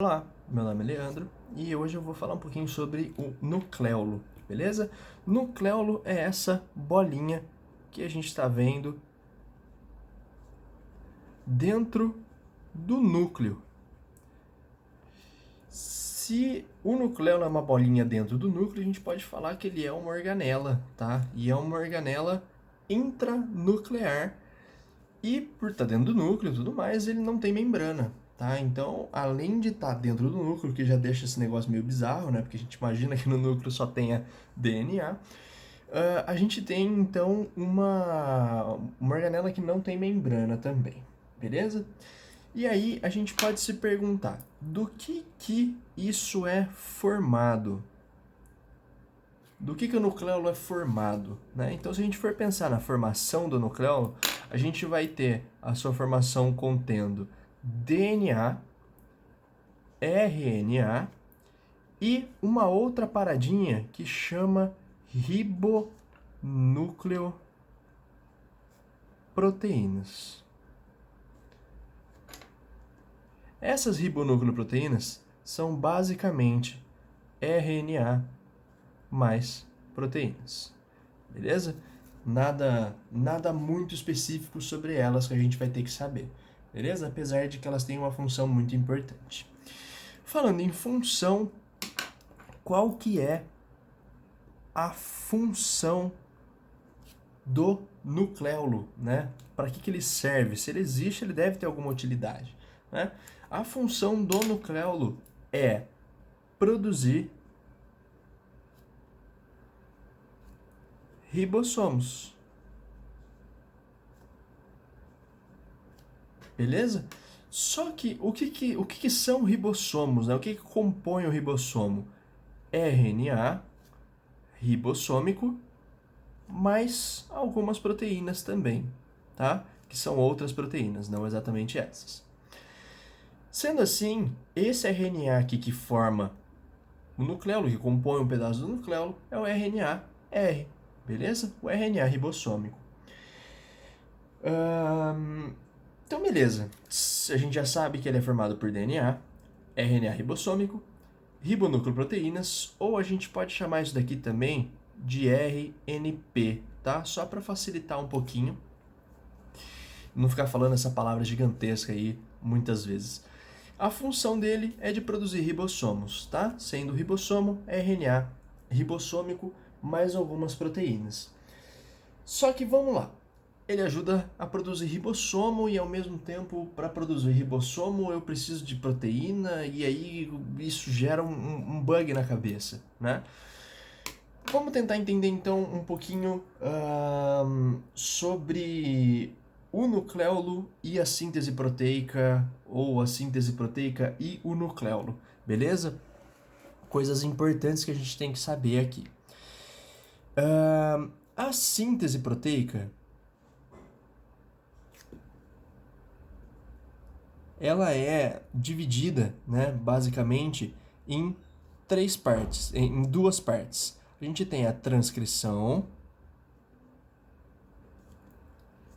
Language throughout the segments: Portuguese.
Olá, meu nome é Leandro e hoje eu vou falar um pouquinho sobre o nucleolo, beleza? Nucleolo é essa bolinha que a gente está vendo dentro do núcleo. Se o nucleolo é uma bolinha dentro do núcleo, a gente pode falar que ele é uma organela, tá? E é uma organela intranuclear e por estar dentro do núcleo e tudo mais, ele não tem membrana, tá? Então, além de estar dentro do núcleo, que já deixa esse negócio meio bizarro, né? Porque a gente imagina que no núcleo só tenha DNA, a gente tem então uma organela que não tem membrana também, beleza? E aí a gente pode se perguntar, do que isso é formado? Do que o nucleolo é formado, né? Então, se a gente for pensar na formação do nucleolo, a gente vai ter a sua formação contendo DNA, RNA e uma outra paradinha que chama ribonucleoproteínas. Essas ribonucleoproteínas são basicamente RNA mais proteínas, beleza? Nada muito específico sobre elas que a gente vai ter que saber, beleza? Apesar de que elas têm uma função muito importante. Falando em função, qual que é a função do nucleolo, né? Para que ele serve? Se ele existe, ele deve ter alguma utilidade, né? A função do nucleolo é produzir ribossomos. Beleza? Só que o que são ribossomos, né? O que compõe o ribossomo? RNA ribossômico mais algumas proteínas também, tá? Que são outras proteínas, não exatamente essas. Sendo assim, esse RNA aqui que forma o nucleolo, que compõe um pedaço do nucleolo, é o RNA R, beleza? O RNA ribossômico. Então, beleza. A gente já sabe que ele é formado por DNA, RNA ribossômico, ribonucleoproteínas, ou a gente pode chamar isso daqui também de RNP, tá? Só para facilitar um pouquinho, não ficar falando essa palavra gigantesca aí muitas vezes. A função dele é de produzir ribossomos, tá? Sendo ribossomo, RNA ribossômico, mais algumas proteínas. Só que vamos lá. Ele ajuda a produzir ribossomo e ao mesmo tempo, para produzir ribossomo, eu preciso de proteína e aí isso gera um bug na cabeça, né? Vamos tentar entender então um pouquinho sobre o nucleolo e a síntese proteica, ou a síntese proteica e o nucleolo, beleza? Coisas importantes que a gente tem que saber aqui. A síntese proteica, ela é dividida, né, basicamente, em três partes, em duas partes. A gente tem a transcrição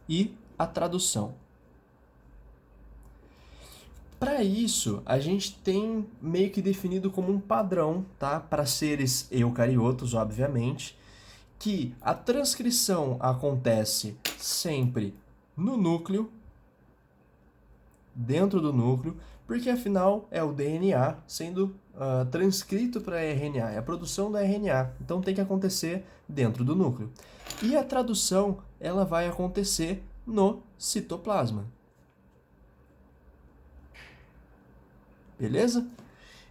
e a tradução. Para isso, a gente tem meio que definido como um padrão, tá? Para seres eucariotos, obviamente, que a transcrição acontece sempre no núcleo, dentro do núcleo, porque afinal é o DNA sendo transcrito para RNA, é a produção da RNA, então tem que acontecer dentro do núcleo. E a tradução, ela vai acontecer no citoplasma. Beleza?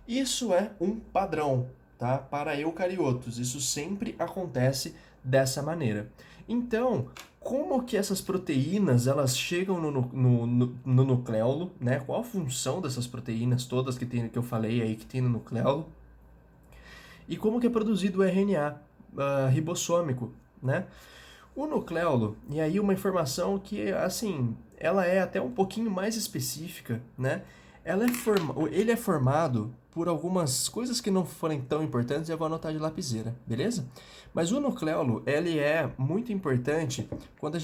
Isso é um padrão, tá? Para eucariotos, isso sempre acontece dessa maneira. Então, como que essas proteínas elas chegam no nucleolo, né? Qual a função dessas proteínas todas que eu falei aí que tem no nucleolo? E como que é produzido o RNA ribossômico, né? O nucleolo, e aí uma informação que, assim, ela é até um pouquinho mais específica, né? Ele é formado por algumas coisas que não forem tão importantes, eu vou anotar de lapiseira, beleza? Mas o nucleolo, ele é muito importante quando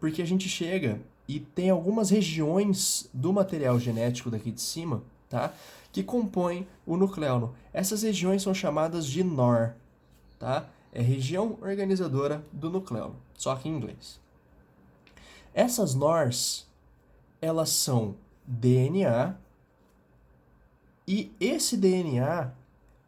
porque a gente chega e tem algumas regiões do material genético daqui de cima tá? Que compõem o nucleolo. Essas regiões são chamadas de NOR, tá? É região organizadora do nucleolo, só que em inglês. Essas NORs, elas são DNA, e esse DNA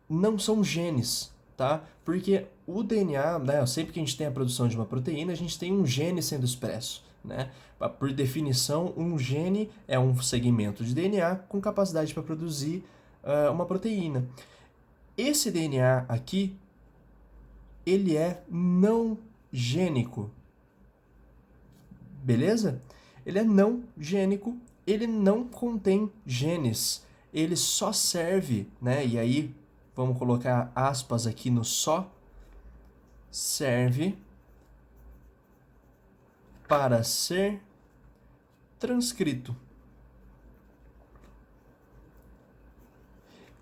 não são genes, tá? Porque o DNA, né, sempre que a gente tem a produção de uma proteína, a gente tem um gene sendo expresso, né? Por definição, um gene é um segmento de DNA com capacidade para produzir uma proteína. Esse DNA aqui, ele é não gênico, beleza? Ele é não gênico, ele não contém genes, ele só serve, né? E aí, vamos colocar aspas aqui no só, serve para ser transcrito.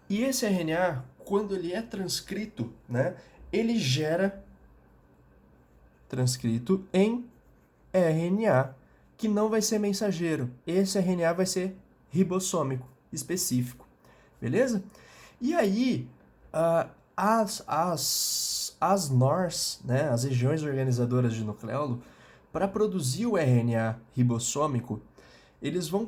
E esse RNA, quando ele é transcrito, né, ele gera transcrito em RNA, que não vai ser mensageiro. Esse RNA vai ser ribossômico, específico. Beleza? E aí, as NORs, né, as regiões organizadoras de nucleolo, para produzir o RNA ribossômico, eles vão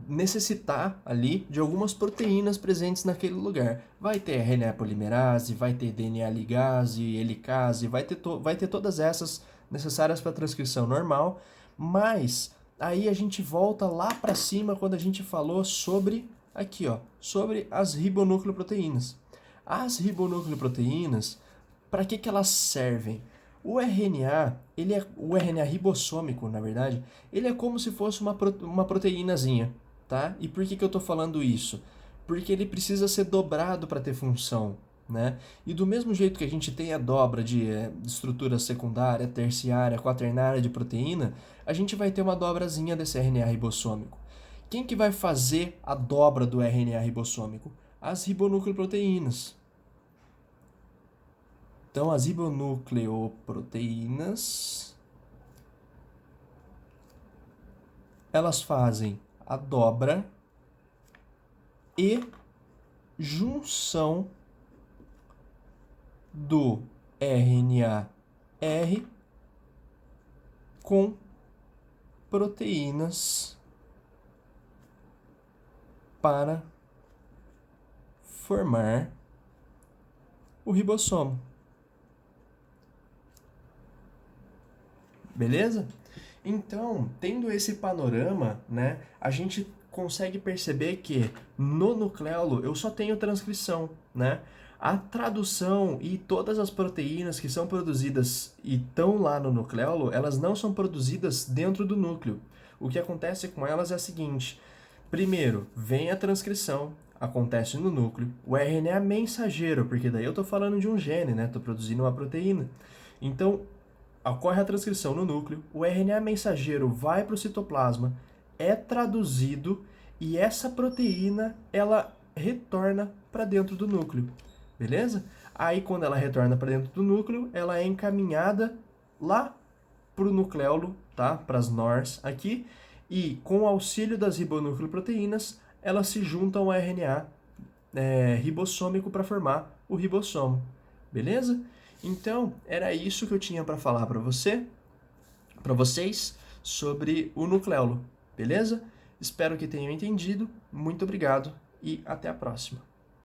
necessitar ali de algumas proteínas presentes naquele lugar. Vai ter RNA polimerase, vai ter DNA ligase, helicase, vai ter todas essas necessárias para a transcrição normal, mas aí a gente volta lá para cima quando a gente falou sobre, aqui ó, sobre as ribonucleoproteínas. As ribonucleoproteínas, para que elas servem? O RNA, o RNA ribossômico, na verdade, ele é como se fosse uma proteínazinha, tá? E por que eu estou falando isso? Porque ele precisa ser dobrado para ter função, né? E do mesmo jeito que a gente tem a dobra de estrutura secundária, terciária, quaternária de proteína, a gente vai ter uma dobrazinha desse RNA ribossômico. Quem que vai fazer a dobra do RNA ribossômico? As ribonucleoproteínas. Então, as ribonucleoproteínas, elas fazem a dobra e junção do RNA R com proteínas para formar o ribossomo. Beleza? Então, tendo esse panorama, né, a gente consegue perceber que no nucleolo eu só tenho transcrição, né? A tradução e todas as proteínas que são produzidas e estão lá no nucleolo, elas não são produzidas dentro do núcleo. O que acontece com elas é o seguinte: primeiro, vem a transcrição, acontece no núcleo, o RNA mensageiro, porque daí eu estou falando de um gene, né? Estou produzindo uma proteína. Então, ocorre a transcrição no núcleo, o RNA mensageiro vai para o citoplasma, é traduzido e essa proteína ela retorna para dentro do núcleo, beleza? Aí quando ela retorna para dentro do núcleo, ela é encaminhada lá para o nucleolo, tá? Para as NORs aqui, e com o auxílio das ribonucleoproteínas, elas se juntam ao RNA ribossômico para formar o ribossomo, beleza? Então, era isso que eu tinha para falar para vocês, sobre o nucleolo, beleza? Espero que tenham entendido. Muito obrigado e até a próxima.